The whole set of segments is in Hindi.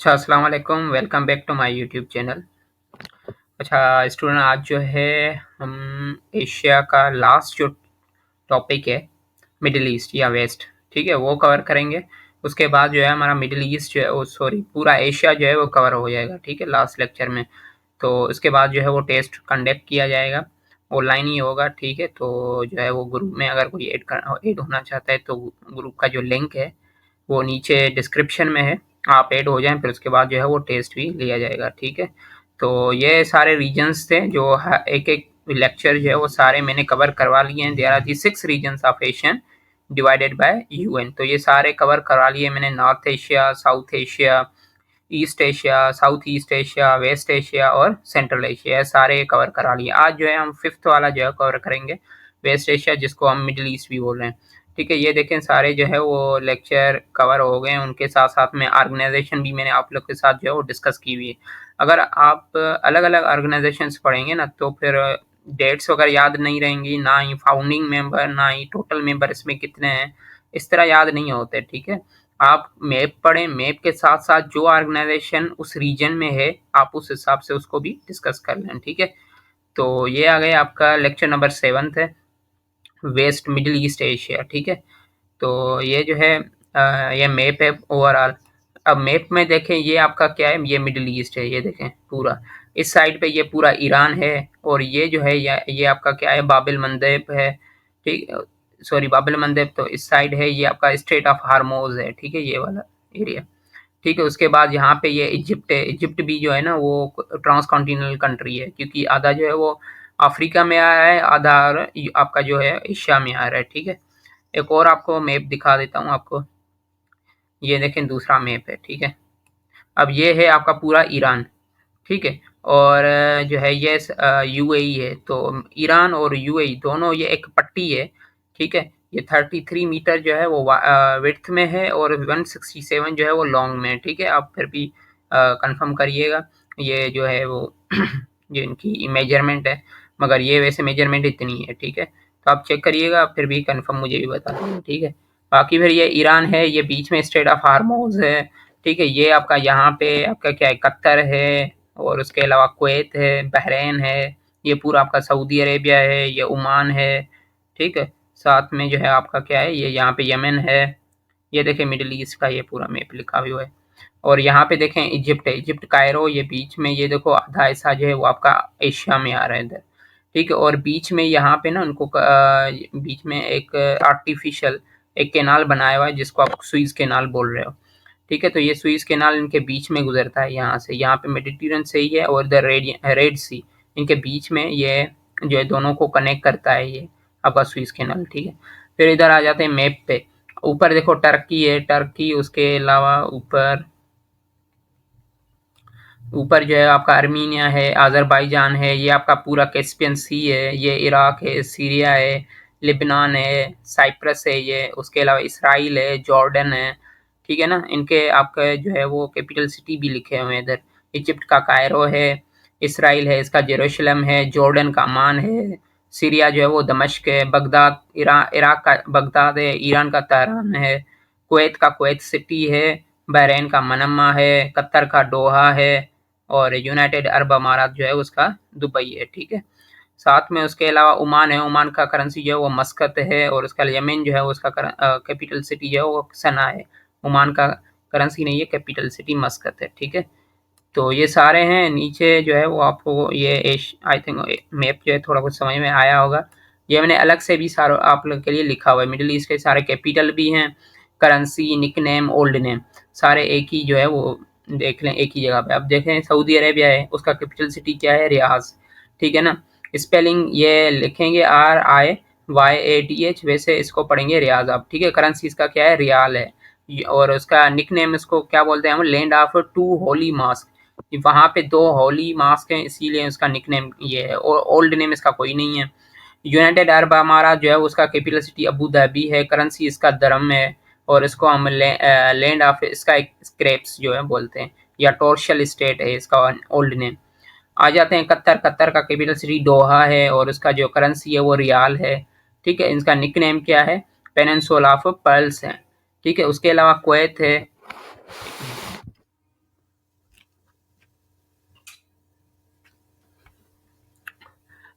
अच्छा, अस्सलाम वालेकुम, welcome back to my YouTube channel. अच्छा स्टूडेंट, आज जो है हम एशिया का लास्ट जो टॉपिक है, मिडिल ईस्ट या वेस्ट, ठीक है, वो कवर करेंगे। उसके बाद जो है हमारा मिडिल ईस्ट जो है वो सॉरी पूरा एशिया जो है वो कवर हो जाएगा, ठीक है, लास्ट लेक्चर में। तो उसके बाद जो है वो टेस्ट कंडक्ट किया जाएगा, ऑनलाइन ही होगा, ठीक है। तो जो है वो ग्रुप में अगर कोई ऐड होना चाहता है तो ग्रुप का जो लिंक है वो नीचे डिस्क्रिप्शन में है, आप ऐड हो जाएं, फिर उसके बाद जो है वो टेस्ट भी लिया जाएगा, ठीक है। तो ये सारे रीजन्स थे जो एक एक लेक्चर जो है वो सारे मैंने कवर करवा लिए हैं। There are the 6 reasons of Asian divided by UN. तो ये सारे कवर करवा लिए मैंने, north Asia, south Asia, east Asia, south east Asia, west Asia और सेंट्रल एशिया, सारे कवर करा लिए। आज जो है हम फिफ्थ वाला जो है कवर करेंगे, वेस्ट एशिया, जिसको हम मिडिल ईस्ट भी बोल रहे हैं, ठीक है। ये देखें सारे जो है वो लेक्चर कवर हो गए, उनके साथ साथ में ऑर्गेनाइजेशन भी मैंने आप लोग के साथ जो है वो डिस्कस की हुई है। अगर आप अलग अलग ऑर्गेनाइजेशन पढ़ेंगे ना तो फिर डेट्स वगैरह याद नहीं रहेंगी, ना ही फाउंडिंग मेंबर, ना ही टोटल मेंबर इसमें कितने हैं, इस तरह याद नहीं होते, ठीक है। आप मैप पढ़ें, मैप के साथ साथ जो ऑर्गेनाइजेशन उस रीजन में है आप उस हिसाब से उसको भी डिस्कस कर लें, ठीक है। तो ये आ गए आपका लेक्चर नंबर 7 है, वेस्ट मिडिल ईस्ट एशिया, ठीक है। तो ये जो है ये मैप है ओवरऑल। अब मैप में देखें ये आपका क्या है, ये मिडिल ईस्ट है, ये देखें पूरा इस साइड पे ये पूरा ईरान है, और ये जो है ये आपका क्या है, बाबिल मंदेब है, ठीक, सॉरी बाबिल मंदेब तो इस साइड है, ये आपका स्ट्रेट ऑफ हार्मोज है, ठीक है, ये वाला एरिया, ठीक है। उसके बाद यहाँ पे ये इजिप्ट है, इजिप्ट भी जो है ना वो ट्रांस कॉन्टिनेंटल कंट्री है, क्योंकि आधा जो है वो अफ्रीका में आ रहा है, आधा आपका जो है एशिया में आ रहा है, ठीक है। एक और आपको मैप दिखा देता हूँ आपको, ये देखें दूसरा मैप है, ठीक है। अब ये है आपका पूरा ईरान, ठीक है, और जो है ये यूएई है। तो ईरान और यूएई दोनों ये एक पट्टी है, ठीक है। ये 33 मीटर जो है वो विड्थ में है और 167 जो है वो लॉन्ग में है, ठीक है। आप फिर भी कंफर्म करिएगा, ये जो है वो ये इनकी मेजरमेंट है, मगर ये वैसे मेजरमेंट इतनी है, ठीक है। तो आप चेक करिएगा, फिर भी कंफर्म मुझे भी बता दीजिए, ठीक है। बाकी फिर ये ईरान है, ये बीच में स्ट्रेट ऑफ हार्मोज है, ठीक है। ये आपका यहाँ पे आपका क्या है, कतर है, और उसके अलावा कुवैत है, बहरीन है, ये पूरा आपका सऊदी अरेबिया है, ये ओमान है, ठीक है। साथ में जो है आपका क्या है, ये यहाँ पे यमन है, ये देखें मिडिल ईस्ट का ये पूरा मैप लिखा हुआ है। और यहाँ पे देखें इजिप्ट है, इजिप्ट कायरो, ये बीच में ये देखो आधा हिस्सा जो है वो आपका एशिया में आ रहा है इधर, ठीक है। और बीच में यहाँ पे ना उनको बीच में एक आर्टिफिशियल एक कैनाल बनाया हुआ है जिसको आप सुइज कैनाल बोल रहे हो, ठीक है। तो ये सुइज कैनाल इनके बीच में गुजरता है, यहाँ से, यहाँ पे मेडिटेरियन से ही है, और इधर रेड सी इनके बीच में ये जो है दोनों को कनेक्ट करता है, ये आपका सुइज कैनाल, ठीक है। फिर इधर आ जाते हैं मैप पे, ऊपर देखो टर्की है, टर्की, उसके अलावा ऊपर ऊपर जो है आपका अर्मीनिया है, अज़रबैजान है, ये आपका पूरा कैस्पियन सी है, ये इराक है, सीरिया है, लेबनान है, साइप्रस है, ये उसके अलावा इसराइल है, जॉर्डन है, ठीक है ना। इनके आपका जो है वो कैपिटल सिटी भी लिखे हुए हैं इधर, इजिप्ट का कायरो है, इसराइल है इसका जेरूशलम है, जॉर्डन का अमान है, सीरिया जो है वो दमिश्क है, बगदाद इराक का बगदाद है, ईरान का तेहरान है, कुवैत का कुवैत सिटी है, बहरीन का मनमा है, कतर का दोहा है, और यूनाइटेड अरब अमारात जो है उसका दुबई है, ठीक है। साथ में उसके अलावा ओमान है, ओमान का करेंसी जो है वो मस्कत है, और उसका यमन जो है उसका कैपिटल सिटी जो है वो सना है। ओमान का करेंसी नहीं है, कैपिटल सिटी मस्कत है, ठीक है। तो ये सारे हैं, नीचे जो है वो आपको ये आई थिंक मैप जो है थोड़ा कुछ समझ में आया होगा। ये मैंने अलग से भी सारा आप लोग के लिए लिखा हुआ है, मिडिल ईस्ट के सारे कैपिटल भी हैं, करेंसी, निकनेम, ओल्ड नेम, सारे एक ही जो है वो देख लें एक ही जगह पे। अब देखें सऊदी अरेबिया है, उसका कैपिटल सिटी क्या है, रियाज, ठीक है ना। स्पेलिंग ये लिखेंगे RIYADH, वैसे इसको पढ़ेंगे रियाज आप, ठीक है। करेंसी इसका क्या है, रियाल है, और उसका निकनेम इसको क्या बोलते हैं हम, लैंड ऑफ 2 होली मास्क, वहाँ पे 2 होली मास्क हैं इसीलिए उसका निकनेम ये है, और ओल्ड नेम इसका कोई नहीं है। यूनाइटेड अरब अमारात जो है उसका कैपिटल सिटी अबू धाबी है, करेंसी इसका दरम है, और इसको हम लैंड ऑफ इसका एक स्क्रैप्स जो है बोलते हैं, या टोर्शल स्टेट है इसका ओल्ड नेम। आ जाते हैं कतर, कतर का कैपिटल सिटी दोहा है, और उसका जो करेंसी है वो रियाल है, ठीक है। इसका निकनेम क्या है, पेनिनसुला ऑफ पर्ल्स है, ठीक है। उसके अलावा कुवैत है,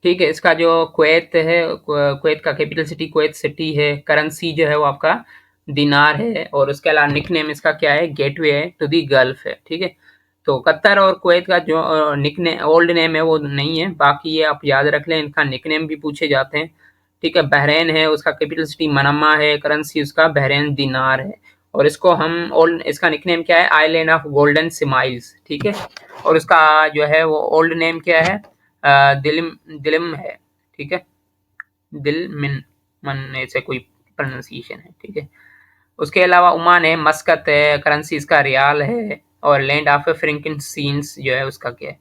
ठीक है। इसका जो कुवैत है, कुवैत का कैपिटल सिटी कुवैत सिटी है, करेंसी जो है वो आपका दिनार है, और उसके अलावा निक नेम इसका क्या है, गेटवे है टू दी गल्फ है। ठीक है। तो कतर और कुवैत का जो निक नेम ओल्ड नेम है वो नहीं है, बाकी ये आप याद रख लें, इनका निक नेम भी पूछे जाते हैं। ठीक है। बहरीन है, उसका कैपिटल सिटी मनमा है, करेंसी उसका बहरीन दिनार है, और इसको हम ओल्ड, इसका निक नेम क्या है, आइलैंड ऑफ गोल्डन स्माइल्स। ठीक है। और उसका जो है वो ओल्ड नेम क्या है, दिलिम दिलिम है। ठीक है। दिल मिन मन ऐसे कोई प्रोनाउंसिएशन है। ठीक है। उसके अलावा ओमान है, मस्कत है, करेंसी इसका रियाल है, और लैंड ऑफ फ्रैंकिंसिस जो है उसका क्या है,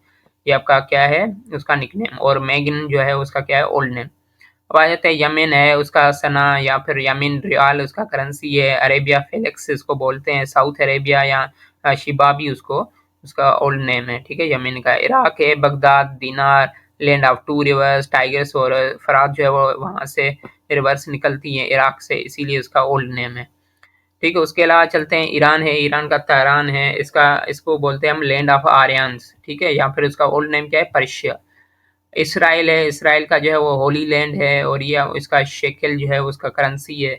ये आपका क्या है, उसका निकनेम, और मैगिन जो है उसका क्या है, ओल्ड नेम। अब आ जाते हैं यमन है, उसका सना या फिर यमीन रियाल उसका करेंसी है, अरेबिया फेलेक्स इसको बोलते हैं, साउथ अरेबिया या शिबाबी उसको उसका ओल्ड नेम है। ठीक है। यमन का इराक है, Baghdad dinar, land of two rivers Tigris, और फरात जो है वो वहाँ से रिवर्स निकलती है इराक से, इसीलिए उसका ओल्ड नेम है। ठीक है। उसके अलावा चलते हैं, ईरान है, ईरान का तेहरान है, इसका इसको बोलते हैं हम लैंड ऑफ आर्यंस। ठीक है। या फिर उसका ओल्ड नेम क्या है, पर्शिया। इसराइल है, इसराइल का जो है वो होली लैंड है, और ये इसका शेकेल जो है उसका करेंसी है।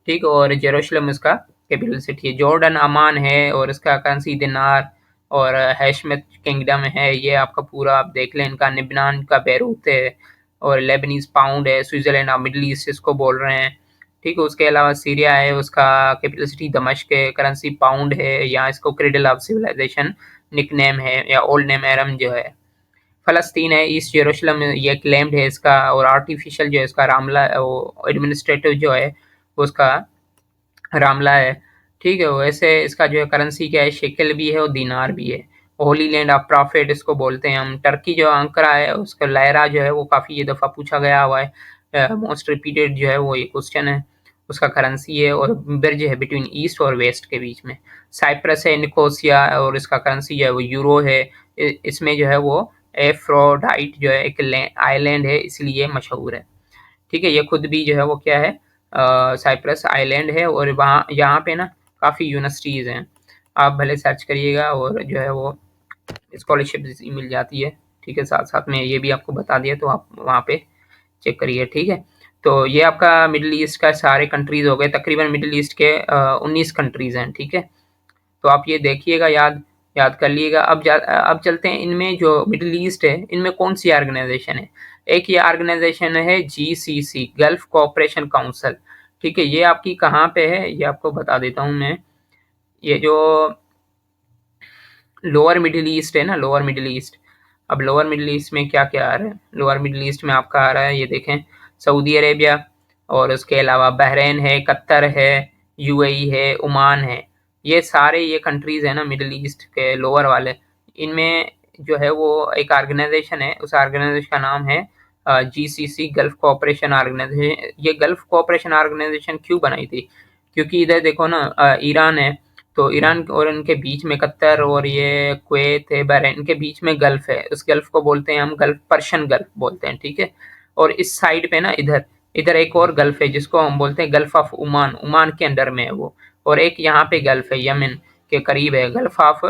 ठीक। और जेरूशलम इसका कैपिटल सिटी है। जॉर्डन अमान है, और इसका करेंसी दिनार, और हैशमत किंगडम है, ये आपका पूरा आप देख लें, इनका निबनान का बैरूत है, और लेबनीज पाउंड है, स्विट्जरलैंड ऑफ मिडल ईस्ट इसको बोल रहे हैं। ठीक है। उसके अलावा सीरिया है, उसका कैपिटल सिटी दमिश्क है, करेंसी पाउंड है, या इसको cradle of civilization nick name है, या ओल्ड नेम एरम जो है। फ़लस्तीन है, ईस्ट यरूशलेम ये क्लेम्ड है इसका, और आर्टिफिशियल जो है इसका रामला, वो एडमिनिस्ट्रेटिव जो है उसका रामला है। ठीक है। वैसे इसका जो है करेंसी क्या है, शेकेल भी है और दीनार भी है। होली लैंड ऑफ प्रॉफिट इसको बोलते हैं हम। टर्की जो अंकरा है उसका लायरा जो है वो काफ़ी ये दफ़ा पूछा गया हुआ है, मोस्ट रिपीटेड जो है वो ये क्वेश्चन है। उसका करेंसी है, और ब्रिज है बिटवीन ईस्ट और वेस्ट के बीच में। साइप्रस है, निकोसिया, और इसका करेंसी जो है वो यूरो है। इसमें जो है वो एफ्रोडाइट जो है एक आइलैंड है, इसलिए मशहूर है। ठीक है। ये खुद भी जो है वो क्या है, साइप्रस आइलैंड है, और वहाँ यहाँ पे ना काफ़ी यूनिवर्सिटीज़ हैं, आप भले सर्च करिएगा, और जो है वो स्कॉलरशिप मिल जाती है। ठीक है। साथ साथ में ये भी आपको बता दिया, तो आप वहाँ पे चेक करिए। ठीक है। तो ये आपका मिडल ईस्ट का सारे कंट्रीज़ हो गए, तकरीबन मिडल ईस्ट के 19 कंट्रीज़ हैं। ठीक है। तो आप ये देखिएगा, याद याद कर लीजिएगा। अब चलते हैं, इनमें जो मिडल ईस्ट है इनमें कौन सी ऑर्गेनाइजेशन है। एक ये ऑर्गेनाइजेशन है जीसीसी, गल्फ कोऑपरेशन काउंसिल। ठीक है। ये आपकी कहाँ पे है, ये आपको बता देता हूँ मैं। ये जो लोअर मिडिल ईस्ट है ना, लोअर मिडिल ईस्ट, अब लोअर मिडिल ईस्ट में क्या क्या आ रहा है, लोअर मिडिल ईस्ट में आपका आ रहा है, ये देखें, सऊदी अरेबिया, और उसके अलावा बहरीन है, कतर है, यूएई है, ओमान है। ये सारे ये कंट्रीज है ना मिडिल ईस्ट के लोअर वाले, इनमें जो है वो एक ऑर्गेनाइजेशन है, उस ऑर्गेनाइजेशन का नाम है जीसीसी, गल्फ कोऑपरेशन ऑर्गेनाइजेशन। ये गल्फ कोऑपरेशन ऑर्गेनाइजेशन क्यों बनाई थी, क्योंकि इधर देखो ना, ईरान है, तो ईरान और इनके बीच में कतर, और ये कुवैत है, बहरीन, इनके बीच में गल्फ है, उस गल्फ को बोलते हैं हम गल्फ, पर्शियन गल्फ बोलते हैं। ठीक है। और इस साइड पे ना, इधर इधर एक और गल्फ है जिसको हम बोलते हैं गल्फ ऑफ ओमान, ओमान के अंडर में है वो। और एक यहाँ पे गल्फ है, यमन के करीब है, गल्फ ऑफ,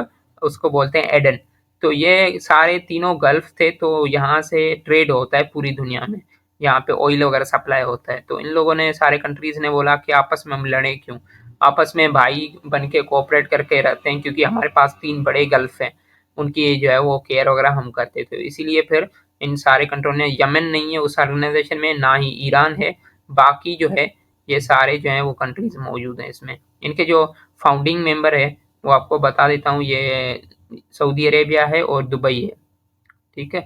उसको बोलते हैं एडन। तो ये सारे तीनों गल्फ थे, तो यहाँ से ट्रेड होता है पूरी दुनिया में, यहाँ पे ऑयल वगैरह सप्लाई होता है। तो इन लोगों ने, सारे कंट्रीज ने बोला कि आपस में हम लड़े क्यों, आपस में भाई बन के कोऑपरेट करके रहते हैं, क्योंकि हमारे पास 3 बड़े गल्फ हैं, उनकी जो है वो केयर वगैरह हम करते थे। इसीलिए फिर इन सारे कंट्रोल ने, यमन नहीं है उस ऑर्गेनाइजेशन में, ना ही ईरान है, बाकी जो है ये सारे जो हैं वो कंट्रीज मौजूद हैं इसमें। इनके जो फाउंडिंग मेंबर है वो आपको बता देता हूँ, ये सऊदी अरेबिया है और दुबई है। ठीक है।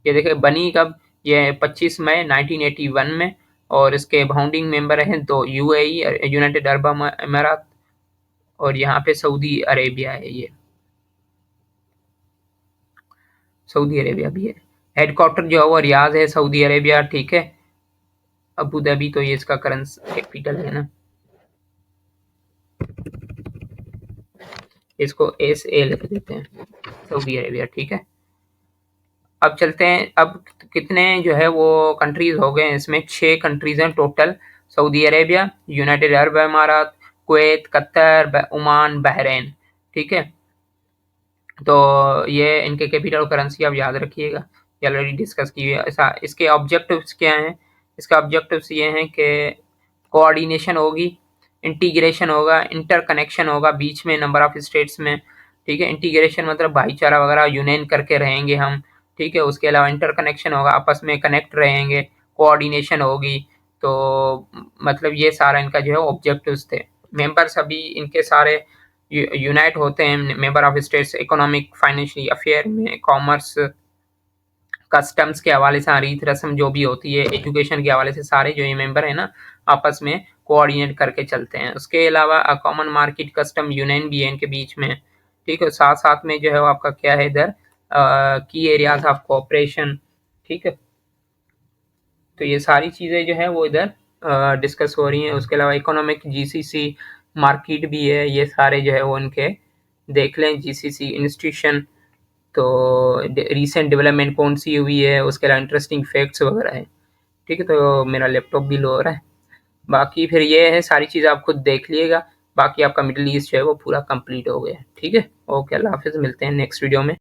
ये देखिए बनी कब, ये 25 मई 1981 में, और इसके फाउंडिंग मेंबर हैं तो यूएई, यूनाइटेड अरब अमीरात, और यहाँ पे सऊदी अरेबिया है, ये सऊदी अरेबिया भी है। हेडक्वार्टर जो है वो रियाद है, सऊदी अरेबिया। ठीक है। अबू धाबी तो ये इसका करंस कैपिटल है ना, इसको एस ए लिख देते हैं, सऊदी अरेबिया। ठीक है। अब चलते हैं, अब कितने जो है वो कंट्रीज हो गए हैं, इसमें 6 कंट्रीज हैं total, Saudi Arabia, United Arab अमारात, कुवैत, कतर, ओमान, बहरीन। ठीक है। तो ये इनके कैपिटल करेंसी आप याद रखिएगा, ये ऑलरेडी डिस्कस की है। ऐसा इसके ऑब्जेक्टिव्स क्या हैं? इसका ऑब्जेक्टिव्स ये हैं कि कोऑर्डिनेशन होगी, इंटीग्रेशन होगा, इंटरकनेक्शन होगा बीच में नंबर ऑफ स्टेट्स में, ठीक है। इंटीग्रेशन मतलब भाईचारा वगैरह यूनियन करके रहेंगे हम, ठीक है। उसके अलावा इंटरकनेक्शन होगा, आपस में कनेक्ट रहेंगे, कोऑर्डिनेशन होगी। तो मतलब ये सारा इनका जो है ऑब्जेक्टिव्स थे। मेंबर्स अभी इनके सारे यूनाइट होते हैं member of states economic financial affair में, कॉमर्स, कस्टम्स के हवाले से, रीत रस्म जो भी होती है, एजुकेशन के हवाले से, सारे जो ये मेंबर है ना आपस में कोऑर्डिनेट करके चलते हैं। उसके अलावा कॉमन मार्केट कस्टम यूनियन भी है इनके बीच में, ठीक है। साथ साथ में जो है वो आपका क्या है इधर की एरियाज ऑफ कोऑपरेशन, ठीक है। तो ये सारी चीज़ें जो है वो इधर डिस्कस हो रही हैं। उसके अलावा इकोनॉमिक जीसीसी मार्केट भी है, ये सारे जो है वो उनके देख लें। जीसीसी इंस्टीट्यूशन, तो रीसेंट डेवलपमेंट कौन सी हुई है, उसके अलावा इंटरेस्टिंग फैक्ट्स वगैरह है, ठीक है। तो मेरा लैपटॉप भी लो हो रहा है। बाकी फिर ये है सारी चीज़ आप खुद देख लीजिएगा। बाकी आपका मिडिल ईस्ट जो है वो पूरा कंप्लीट हो गया है, ठीक है। ओके, अल्लाह हाफिज़, मिलते हैं नेक्स्ट वीडियो में।